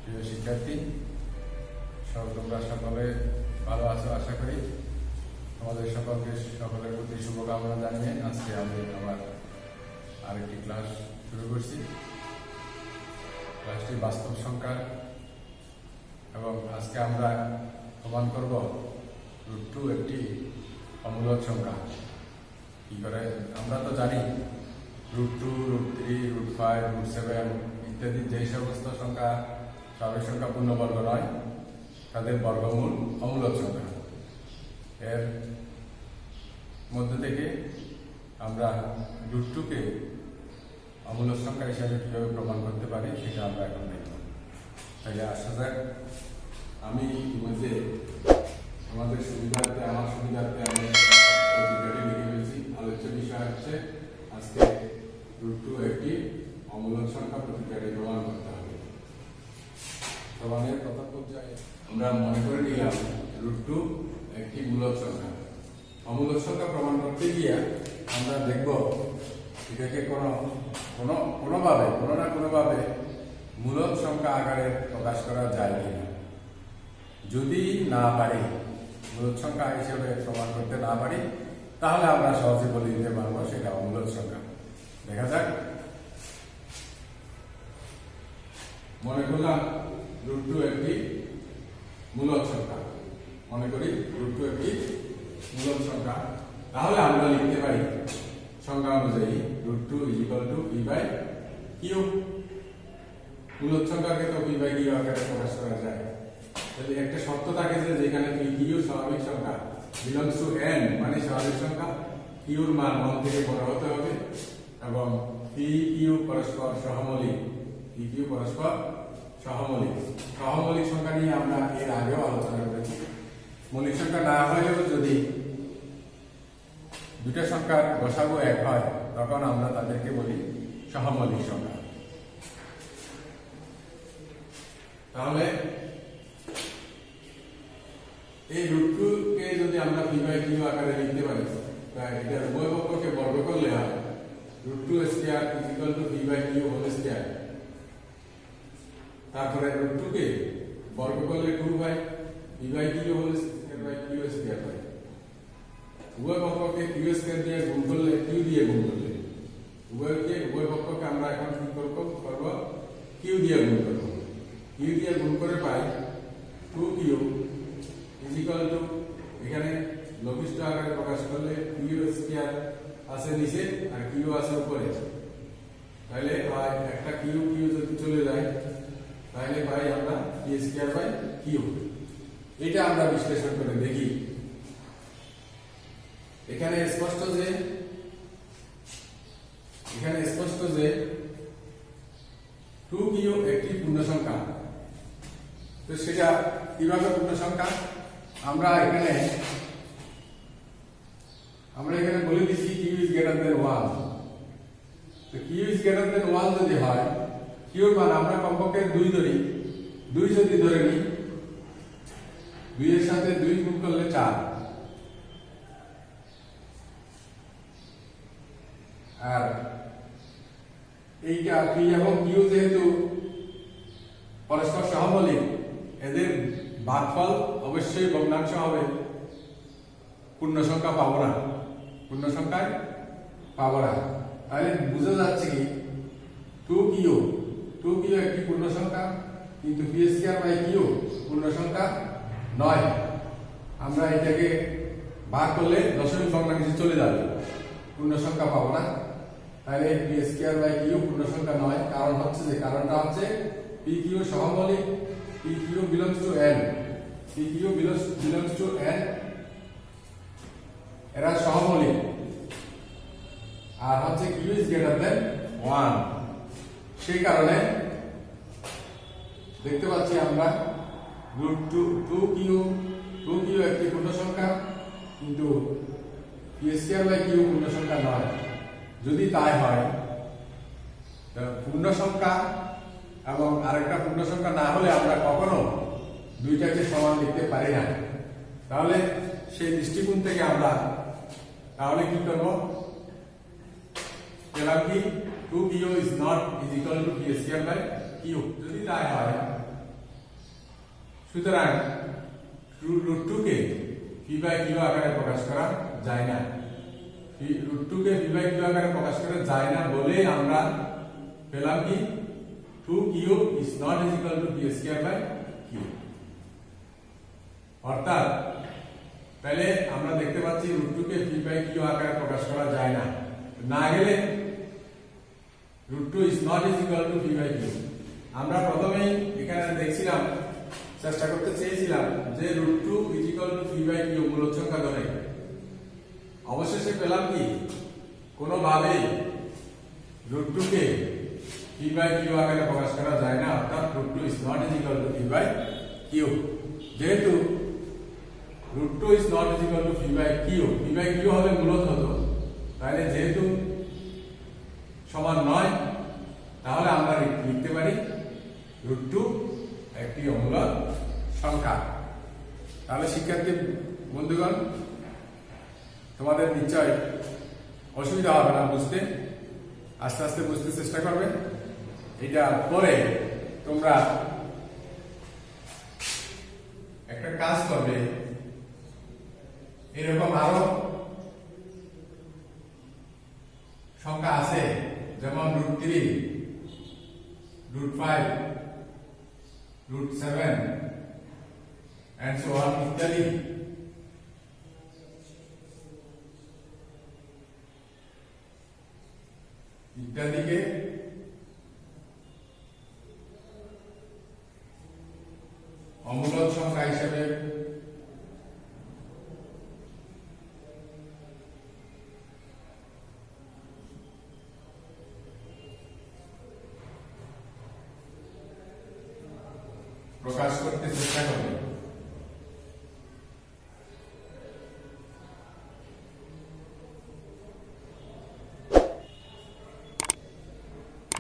প্রিয় শিক্ষার্থী, তোমরা সকলে ভালো আছো আশা করি। আমাদের সকলের প্রতি শুভকামনা জানিয়ে আজকে আমি আমার আরেকটি ক্লাস শুরু করছি। ক্লাসটি বাস্তব সংখ্যা এবং আজকে আমরা প্রমাণ করব √2 একটি অমূলক সংখ্যা। কি করে আমরা তো জানি √2, √3, √5, √7 ইত্যাদি যে সমস্ত সংখ্যা স্বাভাবিক সংখ্যা পূর্ণবর্গ নয়, তাদের বর্গমূল অমূলক সংখ্যা। এর মধ্যে থেকে আমরা √2কে অমূলক সংখ্যা হিসাবে কীভাবে প্রমাণ করতে পারি সেটা আমরা এখন দেখব। তাহলে আসা যাক। আমি ইতিমধ্যে আমার সুবিধার্থে আমি পত্রিকাটি লিখে ফেলছি। আলোচ্য বিষয় হচ্ছে আজকে √2 একটি অমূলক সংখ্যা, পত্রিকাটি প্রমাণ করতে হবে। প্রমাণের প্রথম পর্যায়ে আমরা মনে করে নিলাম √2 একটি মূলক সংখ্যা। অমূলক সংখ্যা প্রমাণ করতে গিয়ে আমরা দেখব এটাকে কোনোভাবে মূলক সংখ্যা আকারে প্রকাশ করা যায় কিনা। যদি না পারি, মূলক সংখ্যা হিসেবে প্রমাণ করতে না পারি, তাহলে আমরা সহজে বলে দিতে পারবো সেটা অমূলক সংখ্যা। দেখা যাক। মনে করলাম √2 একটি মূলক সংখ্যা। মনে করি √2 একটি মূলক সংখ্যা, তাহলে আমরা লিখতে পারি সংখ্যা অনুযায়ী √2 p/q। মূলক সংখ্যাকে তো p/q আকারে প্রকাশ করা যায়। তাহলে একটা শর্ত থাকে যে যেখানে p/q স্বাভাবিক সংখ্যা belongs to n, মানে স্বাভাবিক সংখ্যা, q এর মান 1 থেকে বড় হতে হবে এবং p/q পরস্পর সহমৌলিক। সহমৌলিক সংখ্যা নিয়ে আমরা এর আগেও আলোচনা করেছি। মৌলিক সংখ্যা না হলেও যদি দুটা সংখ্যার গসাগু 1 হয়, তখন আমরা তাদেরকে বলি সহমৌলিক সংখ্যা। তাহলে এই √2 কে যদি আমরা p/q আকারে লিখতে পারি, তাই এটার উভয় পক্ষকে বর্গ করলে হয় √2² p/q²। তারপরে √2 কে বর্গ করলে 2/p/q² হয়। উভয় পক্ষকে q² দিয়ে গুণ করলে, q দিয়ে গুণ করলে, উভয় পক্ষকে আমরা এখন কি করব, q দিয়ে গুণ করব। q দিয়ে গুণ করে পাই 2q এখানে লঘিষ্ঠ আকারে প্রকাশ করলে q² আছে নিচে আর q আছে উপরে। তাহলে হয় একটা q যদি চলে যায়, তাহলে পাই আমরা p²/q। এটা আমরা বিশ্লেষণ করে দেখি। এখানে স্পষ্ট যে 2q একটি পূর্ণ সংখ্যা। তো সেটা কিভাবে পূর্ণ সংখ্যা? আমরা এখানে বলে দিচ্ছি q is greater than 1। তো q is greater than 1 যদি হয়, q এর মান আমরা কমপক্ষে 2 ধরি। 2 যদি ধরে নিই, 2 এর সাথে 2 গুণ করলে 4। আর এইটা p এবং q যেহেতু পরস্পর সহমৌলিক, এদের ভাগফল অবশ্যই ভগ্নাংশ হবে। পূর্ণ সংখ্যায় পাবো না। তাহলে বুঝা যাচ্ছে কি 2q একটি পূর্ণ সংখ্যা, কিন্তু p²/q পূর্ণ সংখ্যা নয়। আমরা এটাকে ভাগ করলে দশমিক ভগ্নাংশে চলে যাবে, পূর্ণ সংখ্যা পাবো না। তাহলে p²/q পূর্ণ সংখ্যা নয়। কারণটা হচ্ছে p/q সহমৌলিক, p/q belongs to n, এরা সহমৌলিক। আর হচ্ছে q is greater than 1। সেই কারণে দেখতে পাচ্ছি আমরা √2q একটি পূর্ণ সংখ্যা, কিন্তু p²/q পূর্ণ সংখ্যা নয়। যদি তাই হয়, পূর্ণ সংখ্যা এবং আরেকটা পূর্ণ সংখ্যা না হলে আমরা কখনো দুইটাকে সমান লিখতে পারি না। তাহলে সেই দৃষ্টিকোণ থেকে আমরা কি করব? পেলাম কি 2q is equal to p²/q। যদি তাই হয়, সুতরাং রুট টু কে পি বাই কিউ আকারে প্রকাশ করা যায় না। রুট টু কে পি বাই কিউ আকারে প্রকাশ করা যায় না বলে আমরা পেলাম কি 2q is not equal to p square by q। অর্থাৎ তাহলে আমরা দেখতে পাচ্ছি রুট টু কে পি বাই কিউ আকারে প্রকাশ করা যায় না, না গেলে root two is not equal to p by q। আমরা প্রথমেই এখানে দেখছিলাম, চেষ্টা করতে চেয়েছিলাম যে root two is equal to p by q মূলদ সংখ্যা ধরে। অবশেষে পেলাম কি কোনোভাবেই রুট টু কে p by q আকারে প্রকাশ করা যায় না, অর্থাৎ root two is not equal to p by q। যেহেতু root two is not equal to p by q হবে মূলদ হতো, তাহলে যেহেতু সমান নয় তাহলে আমরা লিখতে পারি রুট টু একটি অমূলদ সংখ্যা। তাহলে শিক্ষার্থী বন্ধুগণ, তোমাদের নিশ্চয় অসুবিধা হবে না বুঝতে, আস্তে আস্তে বুঝতে চেষ্টা করবে। এটা পরে তোমরা একটা কাজ করবে, এরকম আরো সংখ্যা আছে, যেমন root 3, root 5, root 7 and so on ইত্যাদি। ইত্যাদিকে অমূলদ সংখ্যা হিসেবে প্রকাশ করতে চেষ্টা করবে।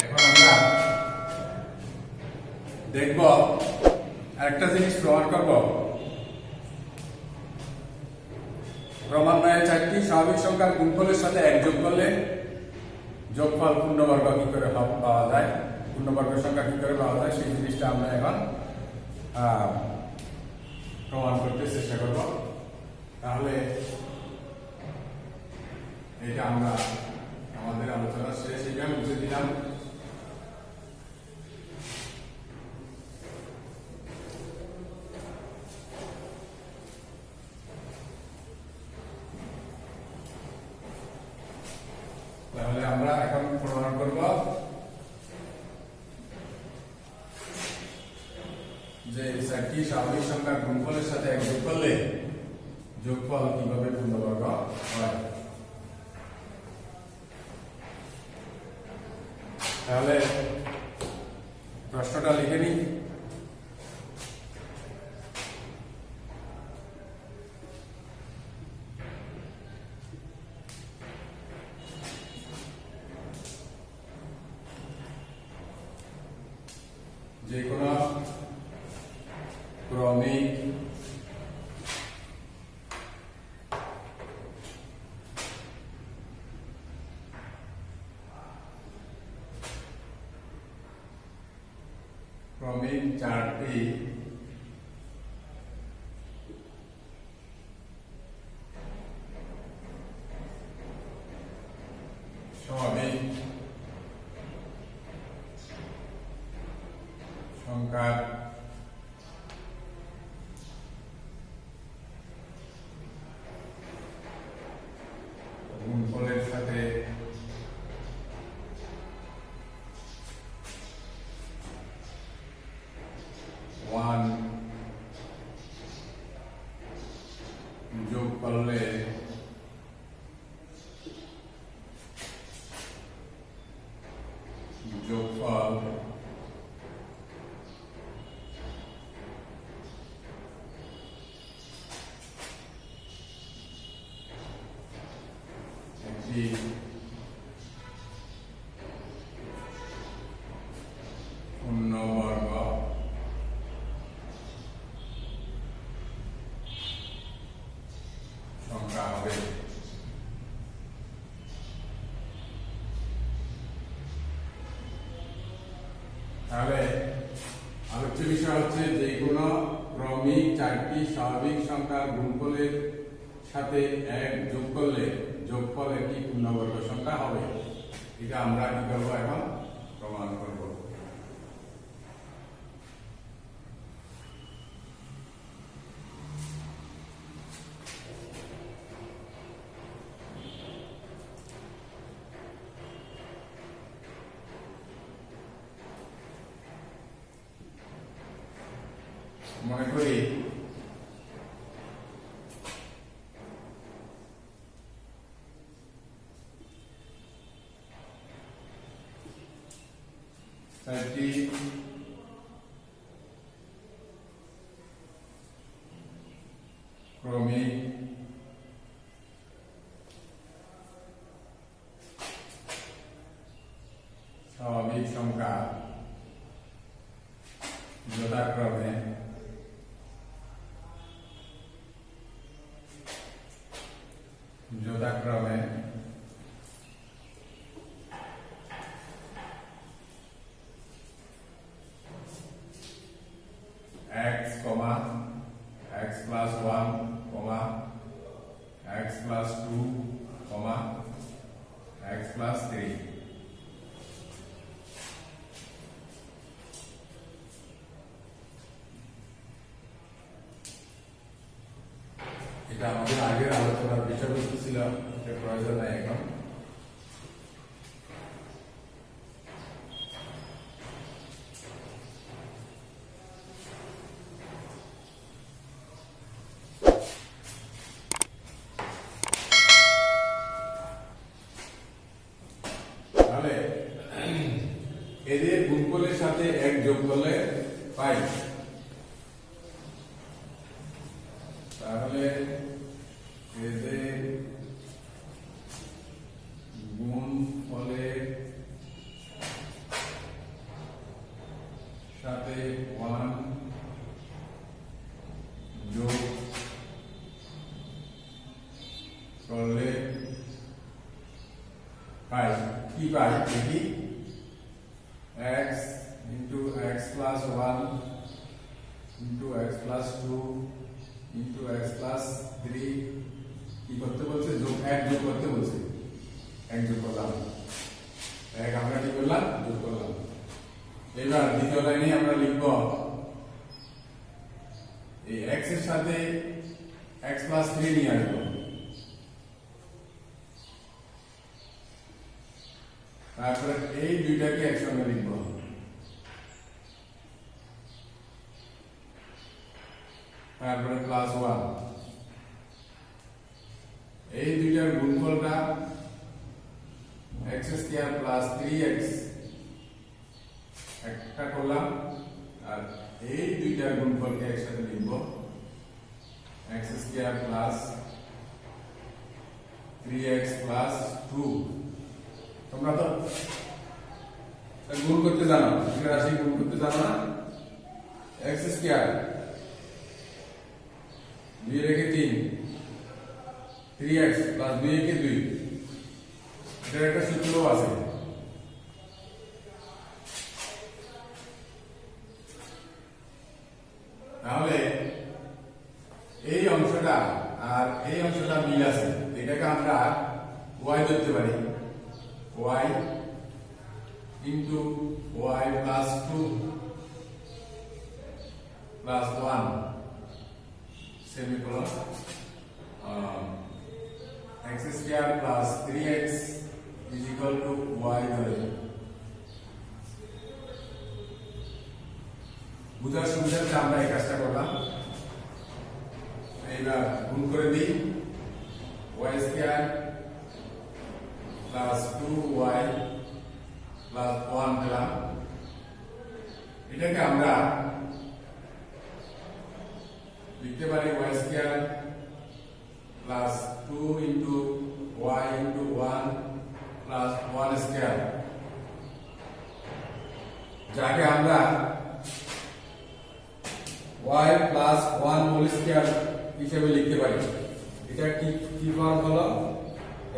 এখন আমরা দেখব আরেকটা জিনিস প্রমাণ করব। ক্রমান্বয়ে 4টি স্বাভাবিক সংখ্যার গুণফলের সাথে 1 যোগ করলে যোগফল পূর্ণবর্গ কি করে পাওয়া যায়, পূর্ণবর্গ সংখ্যা কি করে পাওয়া যায়, সেই জিনিসটা আমরা এখন প্রমাণ করতে চেষ্টা করব। তাহলে এটা আমরা আমাদের আলোচনা শেষ, এটা বুঝে দিলাম। তাহলে আমরা এখন প্রমাণ করব যে 4টি স্বাভাবিক সংখ্যার গুণফলের সাথে 1 যোগ করলে যোগফল কিভাবে পূর্ণবর্গ হয়। তাহলে প্রশ্নটা লিখে নিই। যে কোনো ক্রমিক ক্রমিক 4টি স্বাভাবিক সংখ্যার গুণফলের সাথে যোগ করলে যোগফল একটি পূর্ণবর্গ সংখ্যা হবে। তাহলে আলোচ্য বিষয় হচ্ছে যে কোনো ক্রমিক চারটি স্বাভাবিক সংখ্যার গুণফলের সাথে 1 যোগ করলে যোগফল একটি পূর্ণবর্গ সংখ্যা হবে। এটা আমরা কি করবো, এখন প্রমাণ করব। মনে করি চারটি ক্রমিক স্বাভাবিক সংখ্যা যথাক্রমে x, x plus 1, x plus 2, x plus 3। এটা আমাদের আগের আলোচনার বিষয়বস্তু ছিল, এটা প্রয়োজন নাই এখন। তাহলে এদের গুণফলের সাথে 1 যোগ করলে পাই। তাহলে এদের গুণফলের সাথে 1 যোগ করলে পাই। কি পাই দেখি, x into x plus 1 into x plus 2 into x plus 3 কি করতে বলছে, এক যোগ করতে বলছে। এক যোগ করলাম, এক আমরা কি করলাম, যোগ করলাম। এবার দ্বিতীয় লাইনে আমরা লিখব এই x এর সাথে x plus 3 নিয়ে আসবো। তারপরে এই দুইটাকে একসঙ্গে লিখব। তারপরে প্লাস 1, এই দুইটার গুণফলটা x স্কয়ার প্লাস 3x একটা করলাম, আর এই দুইটার গুণফলকে একসাথে লিখব, x square plus 3x plus 2। তোমরা তো গুণ করতে জানো, রাশি গুণ করতে জানো না? x স্কয়ার 2 রেখে 3, 3x প্লাস 2 রেখে 2, এটার একটা সূত্র আছে। তাহলে এই অংশটা আর এই অংশটা মিল আছে, এটাকে আমরা y ধরতে পারি, y into y plus 2 plus 1 semicolon x square plus 3x is equal to y ধরে। বুঝার সুবিধার্থে আমরা এই কাজটা করলাম। এইবার গুণ করে দিই, y square plus 2y plus 1 পেলাম। এটাকে আমরা লিখতে পারি y square plus 2 into y into 1 plus 1 square, যাকে আমরা y plus 1 whole square হিসেবে লিখতে পারি। এটা কি ফর্ম হলো,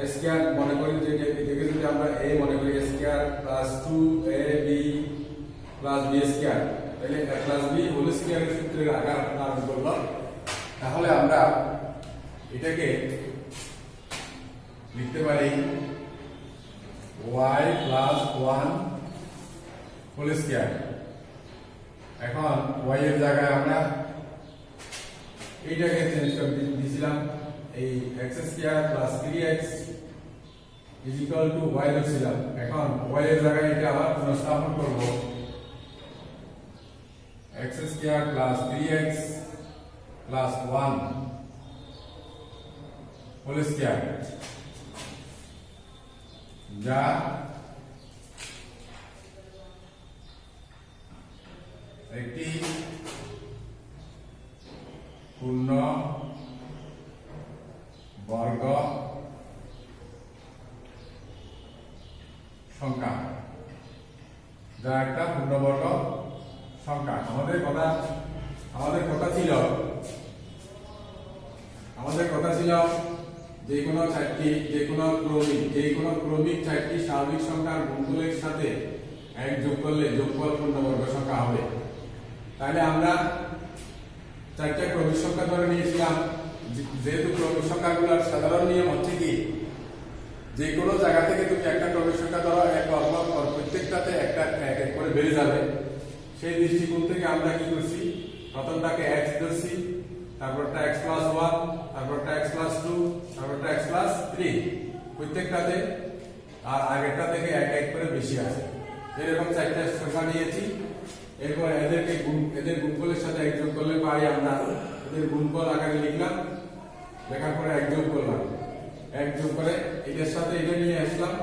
a square মনে করি যে এটাকে যদি আমরা a মনে করি, a square plus 2ab plus b square তাহলে a প্লাস b হোল স্কয়ারের সূত্রের আকার ধারণ করব। তাহলে আমরা এটাকে লিখতে পারি y প্লাস 1 হোল স্কয়ার। এখন y এর জায়গায় আমরা এইটাকে চেঞ্জ করে দিয়েছিলাম, এই x square plus 3x is equal to y ধরছিলাম। এখন y এর জায়গায় এটা আবার পুনঃস্থাপন করব, x square plus 3x plus 1 whole square, যা একটি পূর্ণ বর্গ সংখ্যা, যা একটা পূর্ণবর্গ সংখ্যা। আমাদের কথা ছিল যে কোনো ক্রমিক চারটি স্বাভাবিক সংখ্যার গুণফলের সাথে এক যোগ করলে যোগফল পূর্ণবর্গ সংখ্যা হবে। তাহলে আমরা চারটা ক্রমিক সংখ্যা ধরে নিয়েছিলাম। যেহেতু ক্রমিক সংখ্যাগুলোর সাধারণ নিয়ম হচ্ছে কি, যে কোনো জায়গা থেকে তুমি একটা ক্রমিক সংখ্যা ধরো, এক পর প্রত্যেকটাতে একটা এক এক করে বেড়ে যাবে। সেই দৃষ্টিকোণ থেকে আমরা কি করছি, প্রথমটাকে x ধরছি, তারপরটা x প্লাস 1, তারপরটা x প্লাস 2, তারপরটা x প্লাস 3, প্রত্যেকটাতে আর আগেরটা থেকে এক এক করে বেশি আছে। এরকম চারটা সংখ্যা নিয়েছি। এরপর এদের গুণফলের সাথে এক যোগ করলে পাই আমরা, এদের গুণফল আকারে লিখলাম, লেখার পরে এক যোগ করলাম, এক যোগ করে এটার সাথে এটা নিয়ে আসলাম,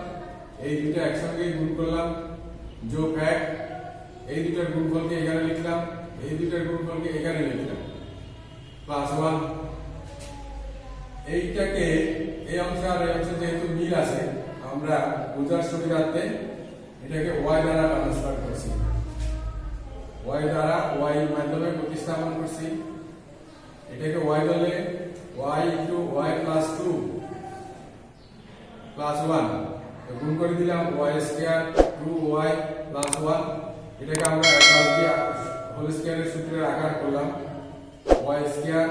এই দুটো একসঙ্গে গুণ করলাম, যোগ 1, এই দুটোর গুণফলকে এখানে লিখলাম, এই দুটোর গুণফলকে এখানে লিখলাম, প্লাস 1। এইটাকে এই অংশ আর এই অংশ যেহেতু মিল আছে, আমরা বোঝার সুবিধার্থে এটাকে y দ্বারা ট্রান্সফার করছি, y দ্বারা y এর মাধ্যমে প্রতিস্থাপন করছি। এটাকে y বলে y into y plus 2 plus 1 গুণ করে দিলাম, y স্কয়ার 2y প্লাস 1। এটাকে আমরা প্লাস b হোল স্কয়ারের সূত্রের আকার করলাম, y square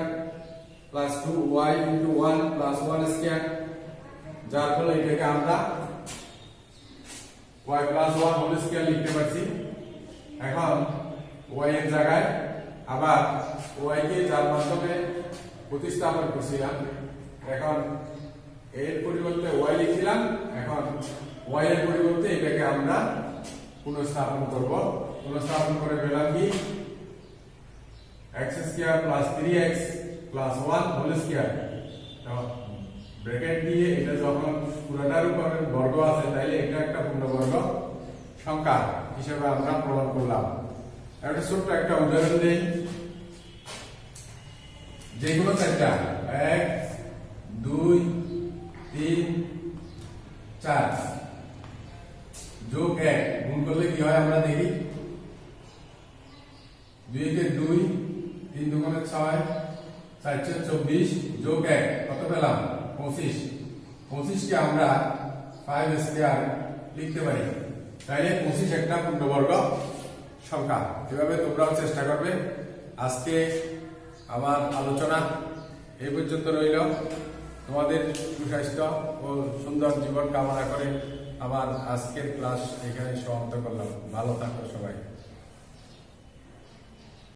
plus 2y into 1 plus 1 square, যার ফলে এটাকে আমরা y প্লাস 1 হোল স্কয়ার লিখতে পারছি। এখন y এর জায়গায় আবার y কে যার মাধ্যমে প্রতিস্থাপন করছিলাম, এখন এর পরিবর্তে y লিখছিলাম, এখন y এর পরিবর্তে এটাকে আমরা পুনঃস্থাপন করব। পুনঃস্থাপন করে পেলাম কি, x square plus 3x plus 1 whole square. Bracket দিয়ে এটা যখন পুরোটার উপর বর্গ আছে, তাইলে এটা একটা পূর্ণবর্গ সংখ্যা হিসেবে আমরা প্রমাণ করলাম। একটা ছোট্ট একটা উদাহরণ দেই, যে কোনো চারটা 1 2 3 4 যোগ 1 গুণ করলে কি হয় আমরা দেখি, 2 কে 2, 3 দুগুণে 6, 4 × 24 যোগ 1 কত পেলাম 25। 25 কে আমরা 5 স্কয়ার লিখতে পারি। তাইলে 25 একটা পূর্ণবর্গ সংখ্যা। এভাবে তোমরাও চেষ্টা করবে। আজকে আমার আলোচনা এই পর্যন্ত রইল। তোমাদের সুস্বাস্থ্য ও সুন্দর জীবন কামনা করে আমার আজকের ক্লাস এখানে সমাপ্ত করলাম। ভালো থাকো সবাই।